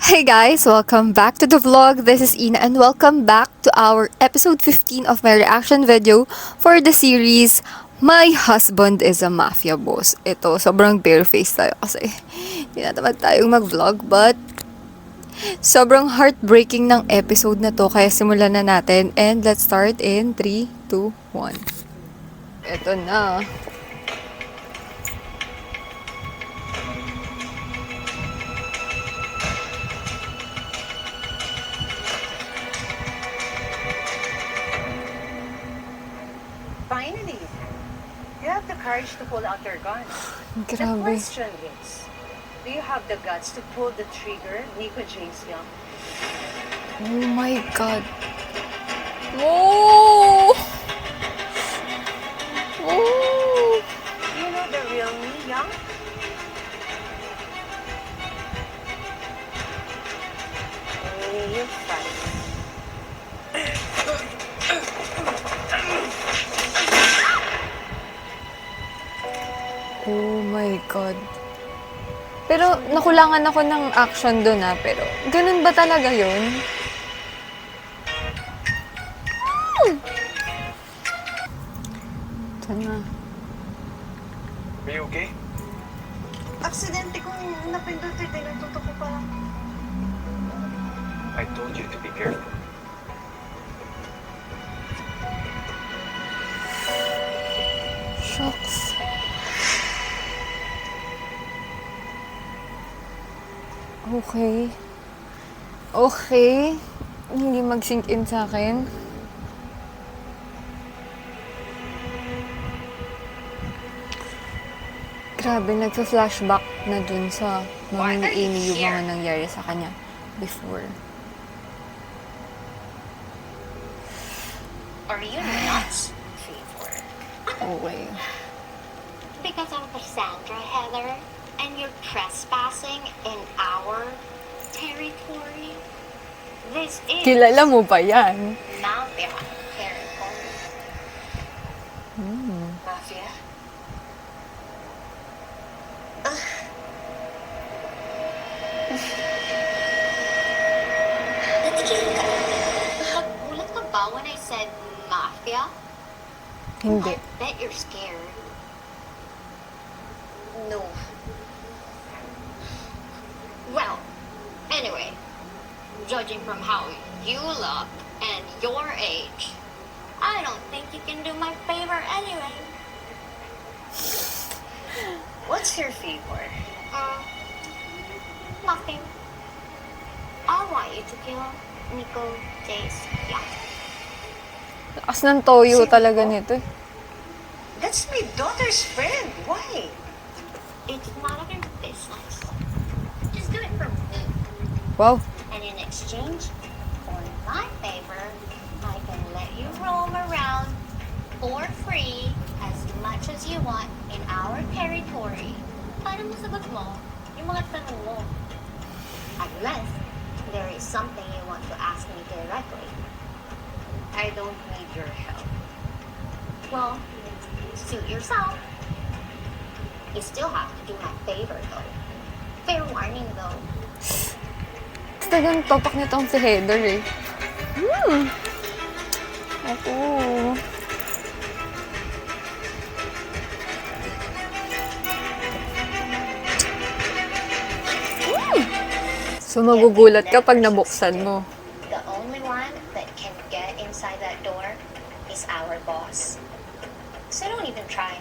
Hey guys, welcome back to the vlog. This is Ina and welcome back to our episode 15 of my reaction video for the series My Husband is a Mafia Boss. Ito, sobrang bare-faced tayo kasi hindi na naman tayong mag-vlog but sobrang heartbreaking ng episode na to kaya simulan na natin and let's start in 3, 2, 1. Ito na. Finally, you have the courage to pull out your gun. The Grabe. question is, do you have the guts to pull the trigger, Nico James Young? Oh my god. Whoa! Whoa! You know the real me, Young? Only you fight. Oh my God. Pero nakulangan ako ng action doon pero ganun ba talaga yun? Ito na. Are you okay? Aksidente kong napindot eh, tinututok ko pa lang. I told you to be careful. Shucks. Okay. Okay. Hindi mag-sink in sa akin. Grabe, nagpa-flashback na dun sa mami ni Amy yung mga nangyari sa kanya before. Are you nuts, Favor? Okay. Because I'm Cassandra, Heather, and you're trespassing in our territory? This is Kilala mo ba yan? Mafia territory. Mafia? Nagulat ka ba when I said mafia? Hindi. I bet you're scared. No. Well, anyway, judging from how you look and your age, I don't think you can do my favor anyway. What's your favor? Nothing. I want you to kill Nico Jace Young. Lakas ng toyo talaga nito eh. That's my daughter's friend. Why? It's none of your business. Just do it for me. Wow. And in exchange for my favor, I can let you roam around for free as much as you want in our territory. Paano mo sagot mo yung mga tanong mo? Unless there is something you want to ask me directly. I don't need your help. Well, suit yourself. You still have to do my favor though. Fair warning though. Talagang topak nitong si Heather eh. Ako. So magugulat ka pag nabuksan mo. The only one that can get inside that door is our boss. So don't even try.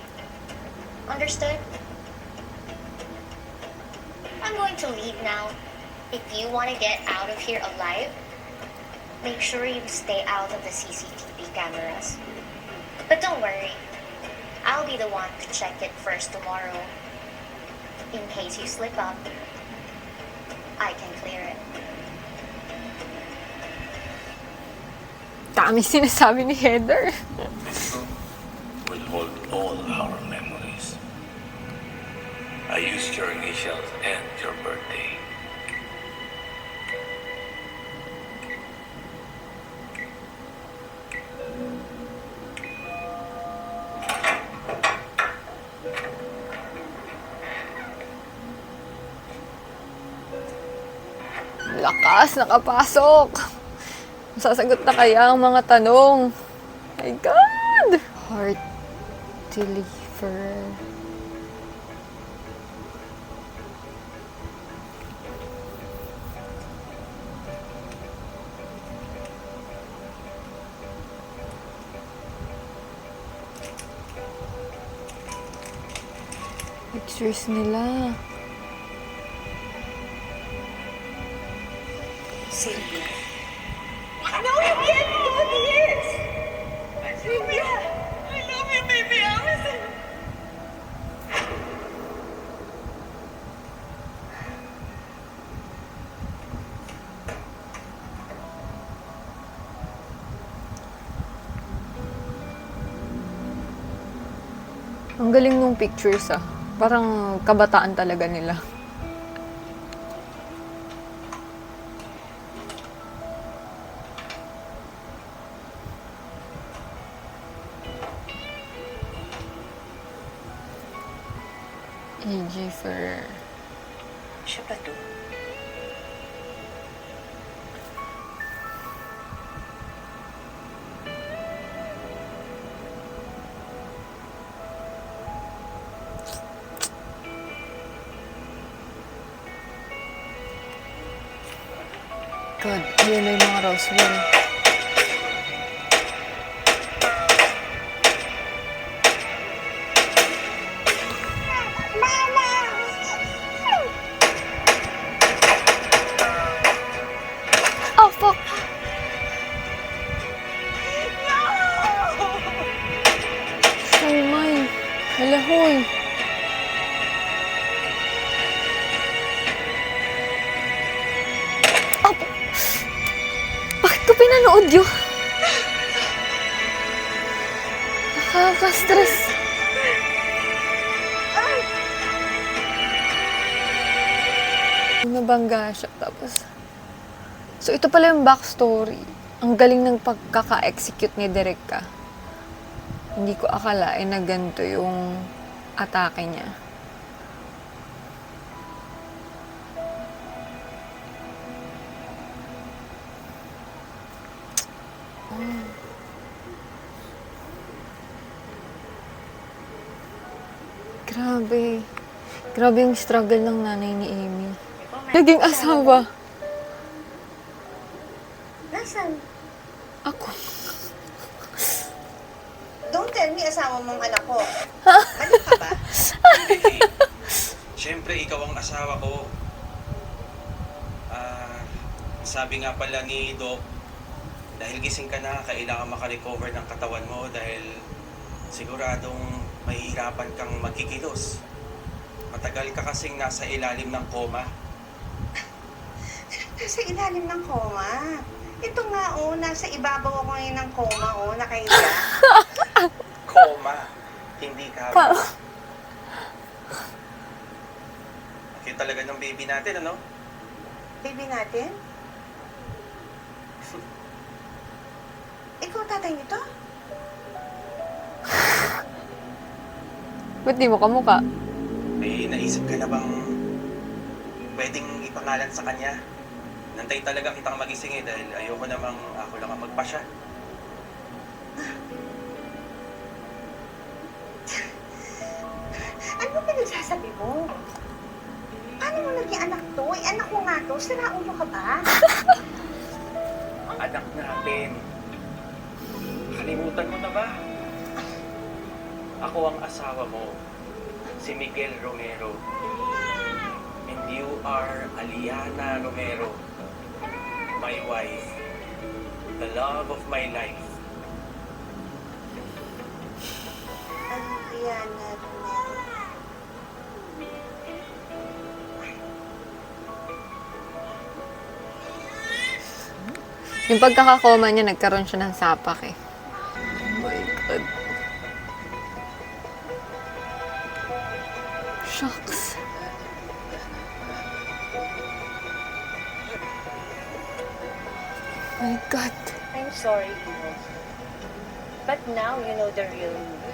Understood? I'm going to leave now. If you want to get out of here alive, make sure you stay out of the CCTV cameras. But don't worry. I'll be the one to check it first tomorrow. In case you slip up, I can clear it. Dami sinasabi ni Heather. Will hold all our memories. I used your initials and your birthday. lakas, nakapasok. Masasagot na kaya ang mga tanong. My God! Heart deliverer. Pictures nila. Sylvia. No, you can't do this! Sylvia! I love you, baby Allison! Ang galing nung pictures ah. Parang kabataan talaga nila. AG Ferrer. Siya pa to. God, ayun na yung mga Roswell. Oh, fuck! Oh my! Hala, hoy! Oh! Bakit ko pinanood yun? Nakaka-stress. Nabangga siya. Tapos, so ito pala yung backstory. Ang galing ng pagkaka-execute ni Derek. Hindi ko akalain na ganito yung atake niya. Grabe. Grabe yung struggle ng nanay ni Amy. Naging asawa. Nasaan? Ako. Don't tell me asawa mong anak ko. Ano ka ba? Vicky, siyempre ikaw ang asawa ko. Sabi nga pala ni Doc, dahil gising ka na, kailangan makarecover ng katawan mo dahil siguradong mahihirapan kang magkikilos. Matagal ka kasing nasa ilalim ng coma. Nasa ilalim ng coma. Ito nga nasa ibabaw ako ngayon ng coma nakahiga. Coma, hindi ka. Cute talaga ng baby natin, ano? Baby natin? Ikaw tatay nito? Ba't di mo kamukha? May naisip ka na bang pwedeng ipangalan sa kanya? Nantay talaga kitang magising dahil ayoko namang ako lang ang magpasya. Ano pinagsasabi mo? Paano mo naging anak to? Anak ko nga to. Siraulo ka ba? Anak natin. Kalimutan mo na ba? Ako ang asawa mo, si Miguel Romero. And you are Aliana Romero, my wife, the love of my life. Aliana Romero. Yung pagkakakoma niya, nagkaroon siya ng sapak eh. Oh my God. Shucks. My God. I'm sorry, Ino. But now you know the real me.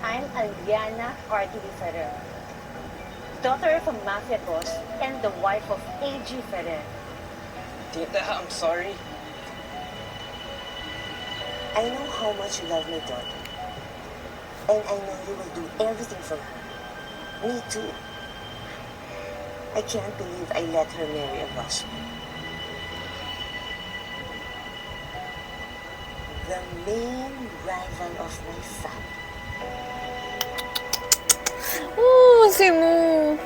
I'm Aliana R.D. Ferrer, daughter of a mafia boss and the wife of A.G. Ferrer. Tita, I'm sorry. I know how much you love my daughter. And I know you will do everything for her. Me too. I can't believe I let her marry a Roswell. The main rival of my family. Oh, si Mo.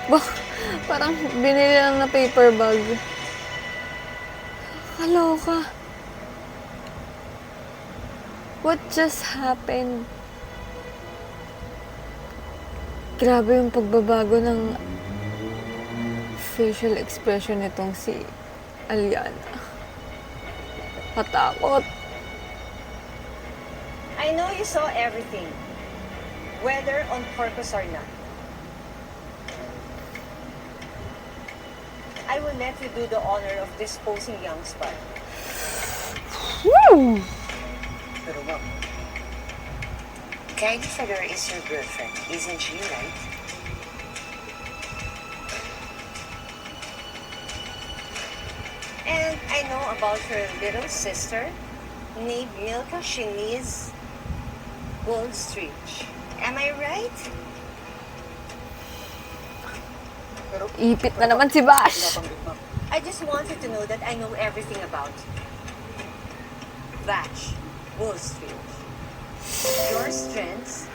Bah, parang binili lang na paper bag. Kaloka. What just happened? Grabe yung pagbabago ng facial expression nitong si Aliana. Katakot. I know you saw everything, whether on purpose or not. I will let you do the honor of disposing young spot. Woo! Pero ma'am, Kylie Fedor is your girlfriend, isn't she, right? And I know about her little sister, named Milka Shiniz Goldstreech. Am I right? Ipit na naman si Bash. I just wanted to know that I know everything about Vash Goldstreech. Your strengths,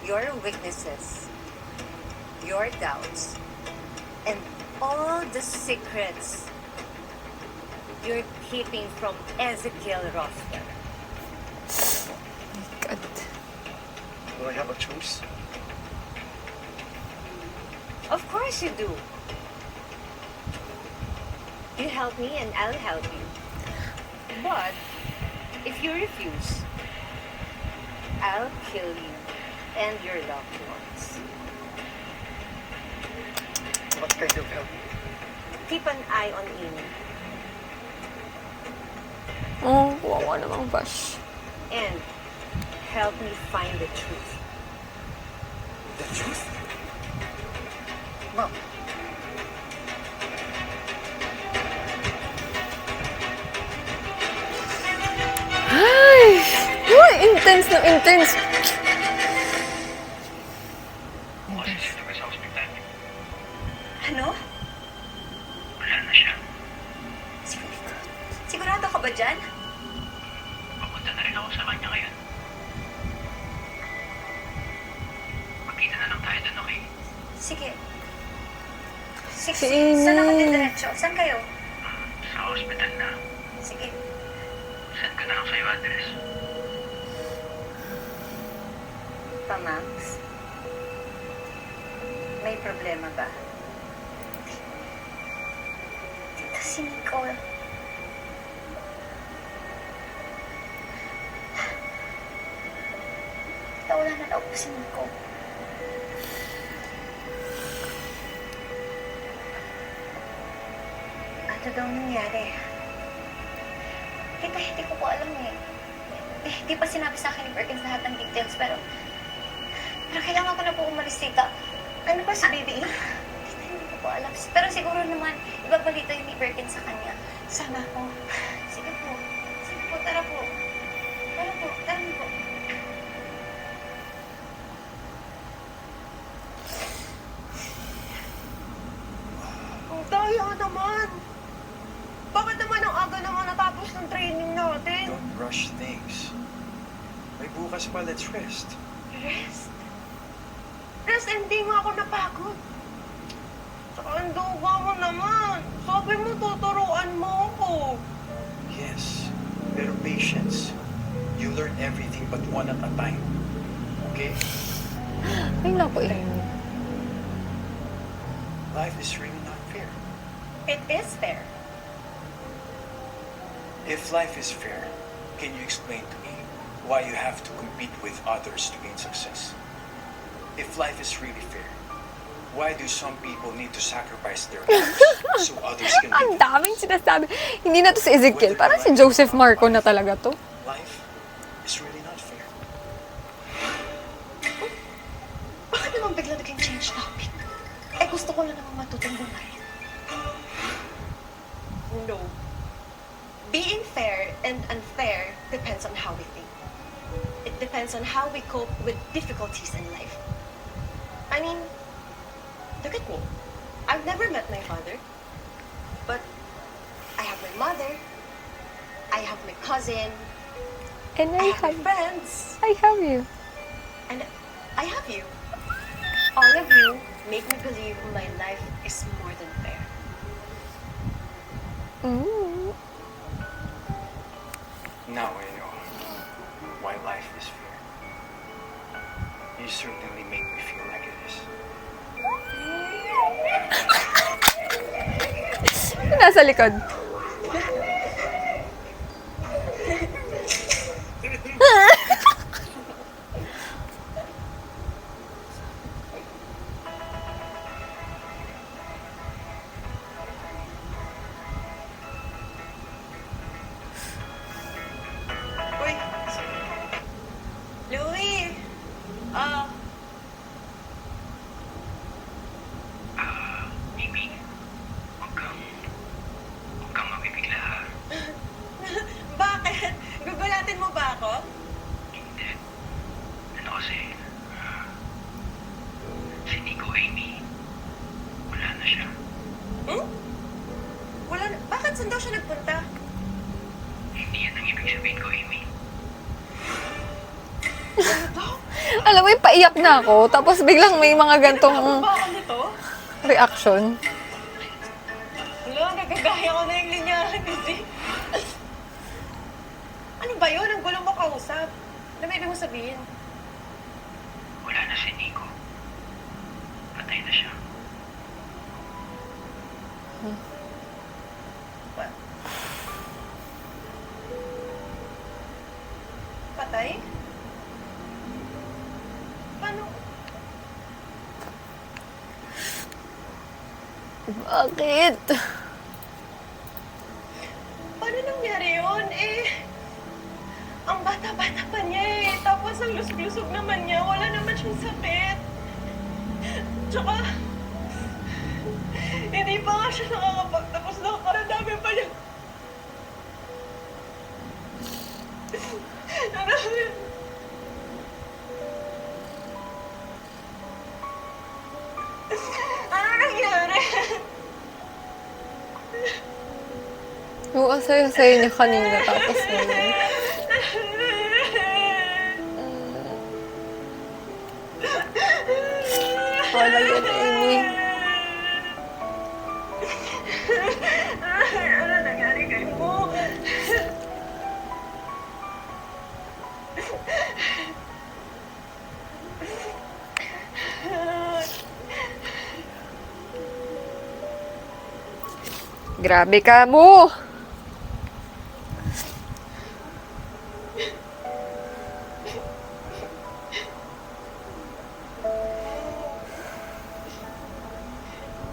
your weaknesses, your doubts, and all the secrets you're keeping from Ezekiel Rosler. God. Do I have a choice? Of course you do. You help me and I'll help you. But if you refuse, I'll kill you and your loved ones. What kind of help? Keep an eye on Amy Oh, wawa namang Bash. and help me find the truth. The truth? Ma'am, Ay! Uy, intense na intense. Ano? Wala na siya. Sigurado ka ba dyan? Papunta na rin ako sa kanya ngayon. Magkita na lang tayo doon, okay? Sige. Si Saan ako Amy. didiretso? Saan kayo? Sa hospital na. Sige. Send ko na lang sa'yo address. Pamax, may problema ba? Tita, si Nicole. Tita, wala na daw po si Nicole. Ano daw nangyari? Tita, hindi ko po alam eh. Hindi pa sinabi sa akin ni Perkins lahat ng details, pero kailangan ko na po umalis, tita. Ano ba si Baby? Tita, hindi ko po alam. Pero siguro naman, ibabalita yun ni Perkins sa kanya. Sana po. Sige po. Sige po, tara po. Tara po, tara po. Ang tayo naman! Bakit naman ang aga naman natapos ng training natin? don't rush things. May bukas pa, let's rest. Rest? Rest, hindi nga ako napagod. Saka ang duga mo naman. Sabi mo, tuturuan mo ako. Yes, pero patience. You learn everything but one at a time. Okay? Ay, naku eh. Life is really not fair. It is fair. If life is fair, can you explain to me why you have to compete with others to gain success? If life is really fair, why do some people need to sacrifice their lives so others can Ang live? daming sinasabi. Hindi na to si Ezekiel. Parang si Joseph Marco na talaga to. Life is really not fair. Bakit naman bigla naging change topic? Eh, gusto ko lang naman matutong buhay. No. Being fair and unfair depends on how we think. It depends on how we cope with difficulties in life. I mean, look at me. I've never met my father. But I have my mother. I have my cousin. And I have my friends. I have you. And I have you. All of you make me believe my life is more than fair. Mm. Now I know why life is fair. You certainly make me feel like it is. Nasa likod. Uy! Louie! Amy, huwag kang mabibigla ha. Bakit? Gugulatin mo ba ako? Hindi. Ano kasi, si Nico, Amy, wala na siya. Hmm? Wala na. Bakit saan daw siya nagpunta? Hindi yan ang ibig sabihin ko, Amy. Ano to? Alam mo, yung paiyak na ako. Tapos biglang may mga gantong Ba ako nito? reaction. Wala, nagagaya ko na yung linyahan, hindi. Ano ba yun? Ang gulo mo kausap. Ano ba ibig mo sabihin? Wala na si Nico. Patay na siya. What? Patay? Paano? Bakit? Paano nangyari yun? Ang bata-bata pa niya eh. Tapos ang lusog-lusog naman niya. Wala naman siyang sakit. Tsaka, hindi pa nga siya nakakapagtapos ng karadami pa niya. Ano nangyari? Yung asaya-saya niya kanina. Tapos ngayon. Wala yun, Amy. Ano nangyari kay mo? Grabe ka mo!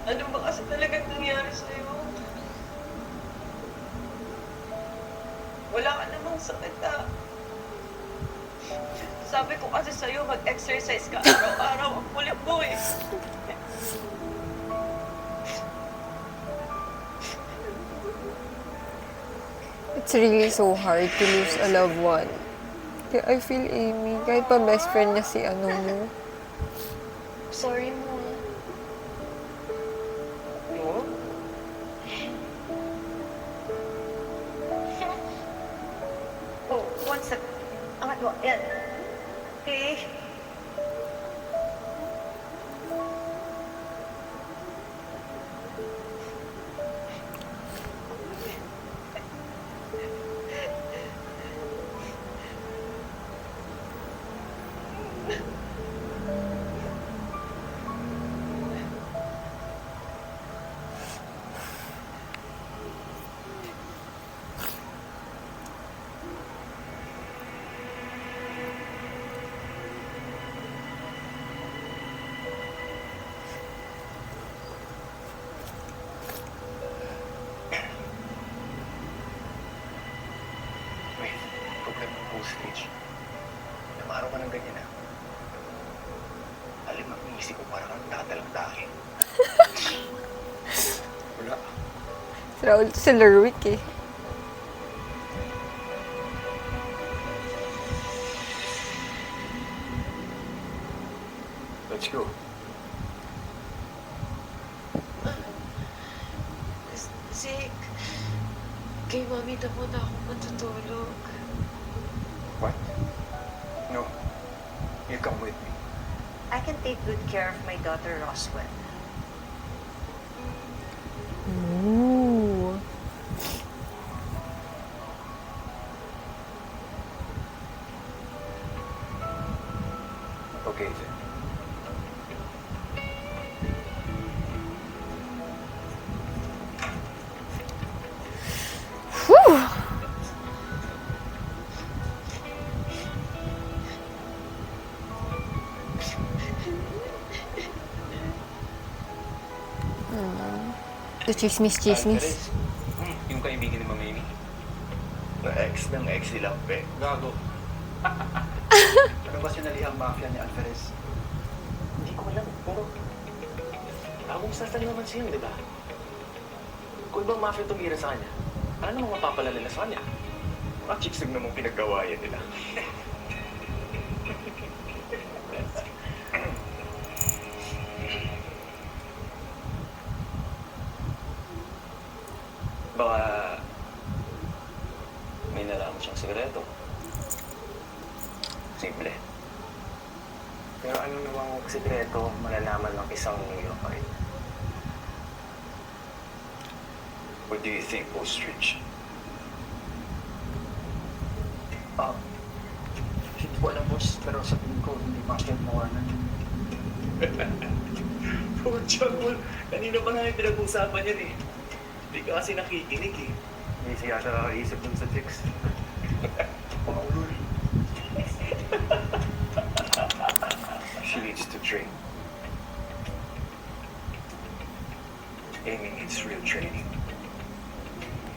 Ano ba kasi talagang nangyari sa'yo? Wala ka namang sakit ah. Sabi ko kasi sa'yo, mag-exercise ka araw-araw. Ang kulit mo eh. It's really so hard to lose a loved one. Kaya I feel Amy, kahit pa best friend niya si ano mo. Sorry mo. No? Oh, one sec. Angat mo. Yan. Okay. Raul si Lerwick eh. Let's go. Zeke, kay Mami na muna ako matutulog. What? No. You come with me. I can take good care of my daughter, Roswell. Ooh. Okay then. Whew. The chismis. Yung kaibigan ni Ma'am Amy. Na-ex ng ex ni Lampe. Gago. Ano ba sinalihang mafia ni Alvarez? Hindi ko alam, pero akong sasali naman siya, di ba? Kung ibang mafia tumira sa kanya, ano namang mapapala nila sa kanya? Mga chicks lang namang pinaggawayan nila. Baka may nalaman siyang sikreto. Simple. Pero ano namang sikreto malalaman ng isang New Yorkite? What do you think, Ostrich? Hindi ko alam, boss. Pero sa tingin ko, hindi mafia mo Oh, Jungle! Kanina pa nga yung pinag-uusapan yan eh. Hindi ka kasi nakikinig eh. Hindi siya yata nakaisip dun sa chicks. She needs to train. Amy needs real training.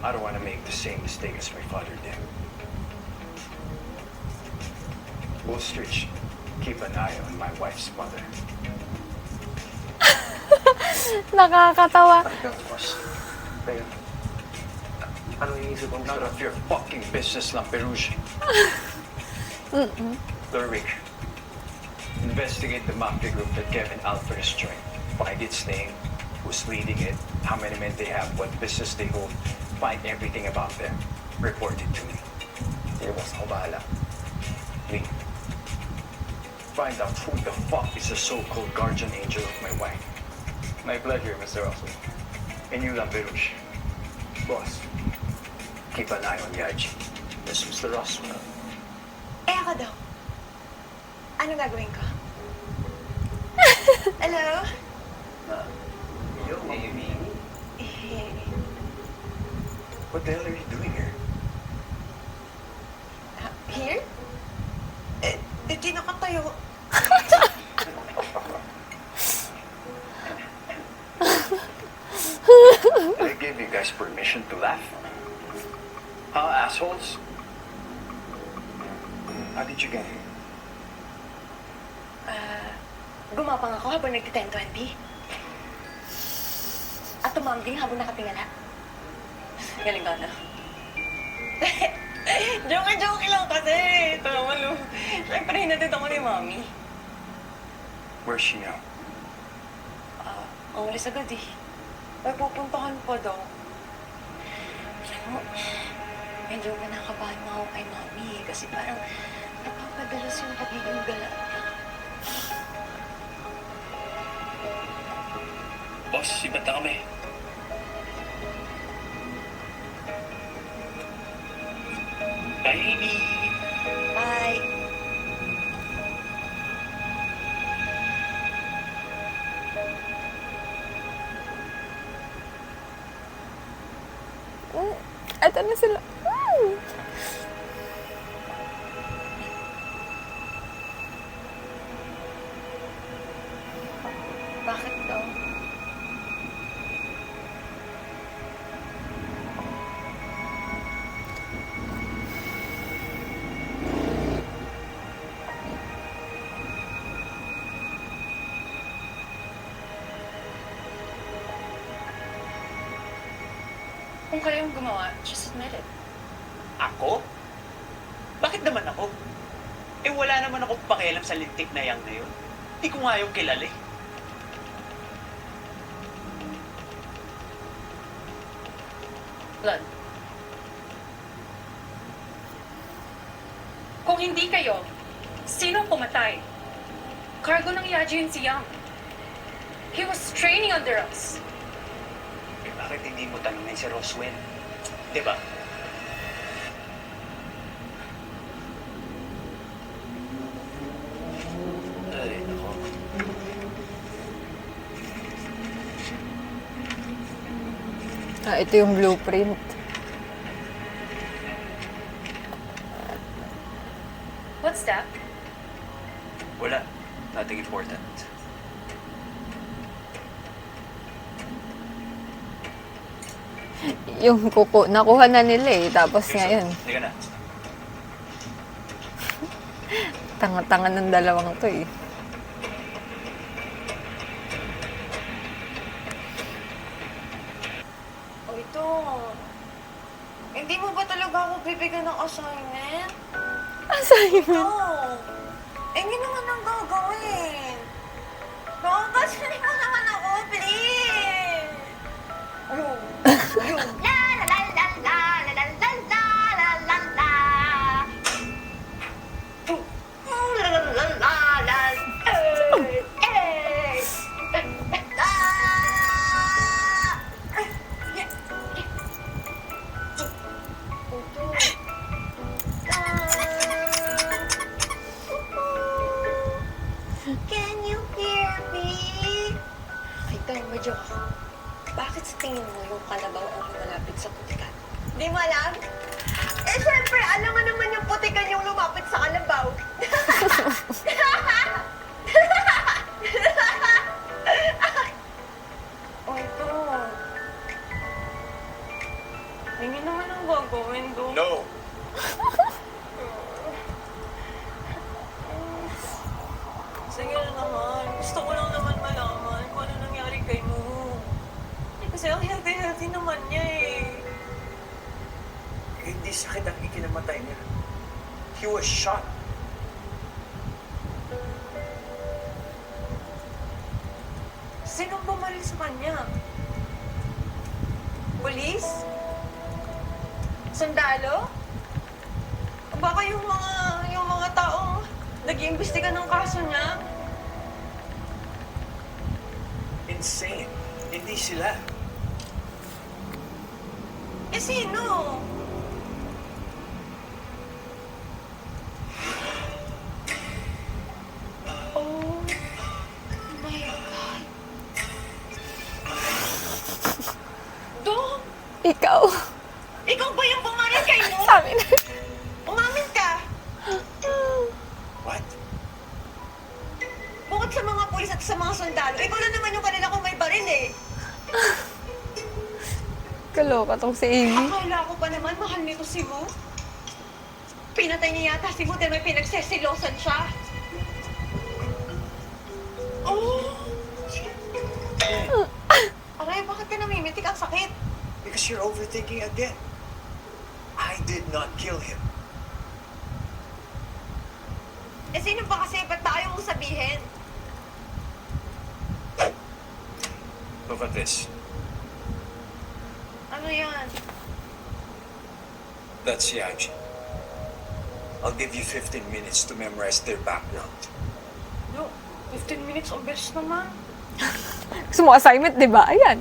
I don't want to make the same mistake as my father did. Ostrich, keep an eye on my wife's mother. Nakakatawa. Boss. Kaya, ano yung isip kong None of your fucking business, Lamperouge. Lerwick, investigate the mafia group that Kevin Alvarez joined. Find its name, who's leading it, how many men they have, what business they hold. Find everything about them. Report it to me. Sige, boss. Ako bahala. Lee, find out who the fuck is the so-called guardian angel of my wife. My pleasure, Mr. Russell. And you, Lamperouge. Boss, keep an eye on Yaji. Yes, Mr. Russell. Eh ako daw. Ano gagawin ko? Hello? Yo, Amy. What the hell are you doing here? Here? Di nakatayo. I gave you guys permission to laugh. Huh, assholes? How did you get here? Gumapang ako habang nagti-10-20. At tumambling habang nakatingala. Galing ka na. Joke lang kasi. Tama mo. Siyempre, hinatid ako ni Mami. Where's she now? Ang ulis agad eh. May pupuntahan pa daw. Alam mo, medyo kinakabahan na ako kay Mami eh. Kasi parang napapadalas yung pagiging gala niya. Boss, sibat na kami. Bye, Amy. Bye! Eto na sila. Bakit daw? Kung kayong gumawa, just admit it. Ako? Bakit naman ako? Eh wala naman ako pakialam sa lintik na yang na yun. Di ko nga yung kilala eh. Blood. Kung hindi kayo, sino ang pumatay? Cargo ng Yajin si Yang. He was training under us. Eh bakit hindi mo tanongin si Roswell? Di ba? Ay, nako. Ito yung blueprint. What's that? Wala. Nothing important. Yung kuko, nakuha na nila eh. Tapos ngayon, Hindi ka na. tanga-tanga ng dalawang to eh. O ito, hindi mo ba talaga ako bibigyan ng assignment? Assignment? Ito, hindi naman ang gagawin. Nakakasali mo naman ako, please! Ayun, ayun. La la la la la la la la la la la la. La la la la la. Eh. Can you hear me? Ito, medyo ako. Bakit sa tingin mo yung kalabaw ang lumalapit sa putikan? Di mo alam? Eh, syempre, alam mo naman yung putikan yung lumapit sa kalabaw. O ito. Hindi naman ang gagawin doon. No! Sige na naman. Gusto ko lang naman malaman kung ano nangyari kay mo. Kasi ang healthy-healthy naman niya eh. Hindi sakit ang ikinamatay niya. He was shot. Sinong bumaril sa kanya? Pulis? Sundalo? O baka yung mga taong nag-iimbestiga ng kaso niya? Insane. Hindi sila. Eh, sino? Oh my God. Dong! Ikaw. Ikaw ba yung bumaril kay mo? Sabi na. Umamin ka! What? Bukod sa mga pulis at sa mga sundalo, ikaw na naman yung kanila kung may baril eh. Kaloka tong si Amy. Akala ko pa naman mahal nito si Mo. Pinatay niya yata si Mo dahil may pinagsesilosan siya. Oh! Aray, bakit ka namimitik? Ang sakit. Because you're overthinking again. I did not kill him. Eh, sino ba kasi? Ba't ba ayaw mong sabihin? Look at this. Ano yan? That's Yaji. I'll give you 15 minutes to memorize their background. No, 15 minutes ang best naman. Gusto mo assignment, di ba? Ayan.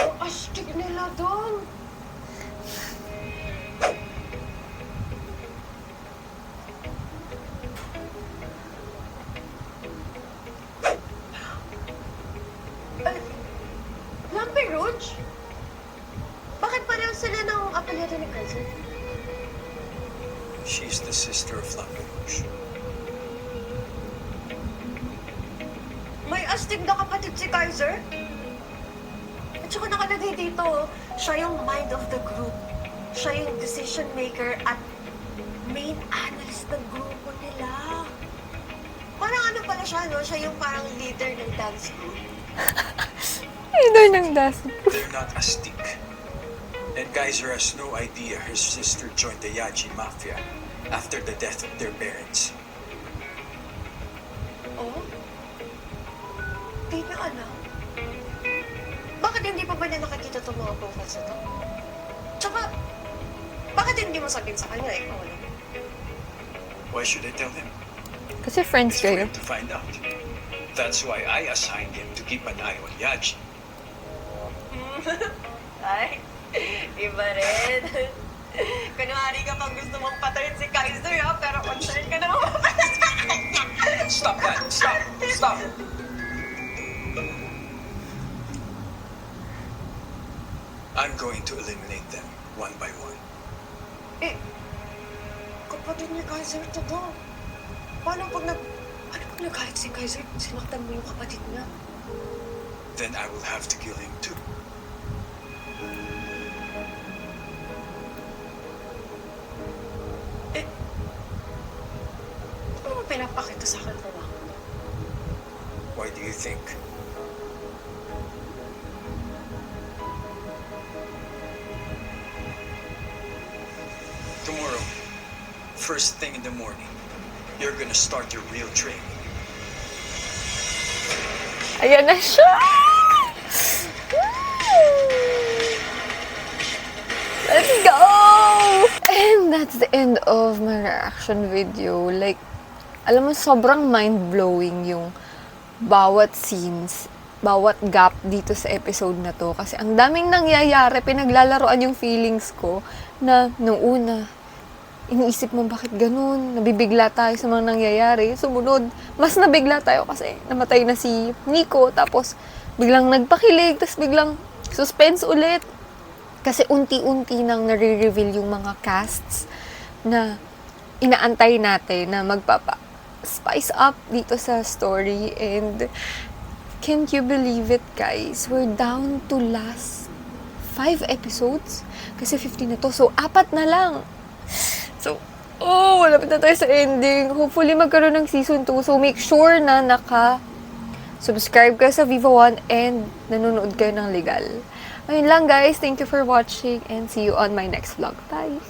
Ang astig nila doon. Lampe Rouge? Bakit pareho sila ng apelyido ni Kaiser? She's the sister of Lamperouge. May astig na kapatid si Kaiser? At Tsaka nakalagay dito, siya yung mind of the group. Siya yung decision maker at main analyst ng grupo nila. Parang ano pala siya, no? Siya yung parang leader ng dance group. Leader ng dance. They're not astig. And Geyser has no idea her sister joined the Yaji Mafia after the death of their parents. Oh? Di na alam. Bakit hindi pa ba niya nakikita itong mga profiles na to? Tsaka, bakit hindi mo sabihin sa kanya, ikaw alam? Why should I tell him? Kasi friends It's for kayo. him to find out. That's why I assigned him to keep an eye on Yaji. Ay, iba rin. Kunwari ka pag gusto mong patayin si Kaiser, ha? Pero concerned ka naman mapatayin sa kanya. Stop that! Stop! Stop! I'm going to eliminate them one by one. Eh, kapatid ni Kaiser to do. Paano pag nagalit si Kaiser, sinaktan mo yung kapatid niya? Then I will have to kill him too. Ano mo pinapakita sa akin, diba? Why do you think? Tomorrow, first thing in the morning, you're gonna start your real training. Ayan na siya! Let's go! And that's the end of my reaction video. Like, alam mo, sobrang mind-blowing yung bawat scenes, bawat gap dito sa episode na to. Kasi ang daming nangyayari, pinaglalaroan yung feelings ko na nung una, iniisip mo bakit ganun, nabibigla tayo sa mga nangyayari. Sumunod, mas nabigla tayo kasi namatay na si Nico, tapos biglang nagpakilig, tapos biglang suspense ulit. Kasi unti-unti nang nare-reveal yung mga casts na inaantay natin na magpapa-spice up dito sa story. And can't you believe it, guys? We're down to last 5 episodes. Kasi 15 na to. So, 4 na lang. So, malapit na tayo sa ending. Hopefully, magkaroon ng season 2. So, make sure na subscribe kayo sa Viva One and nanonood kayo ng legal. Ayun lang, guys. Thank you for watching and see you on my next vlog. Bye!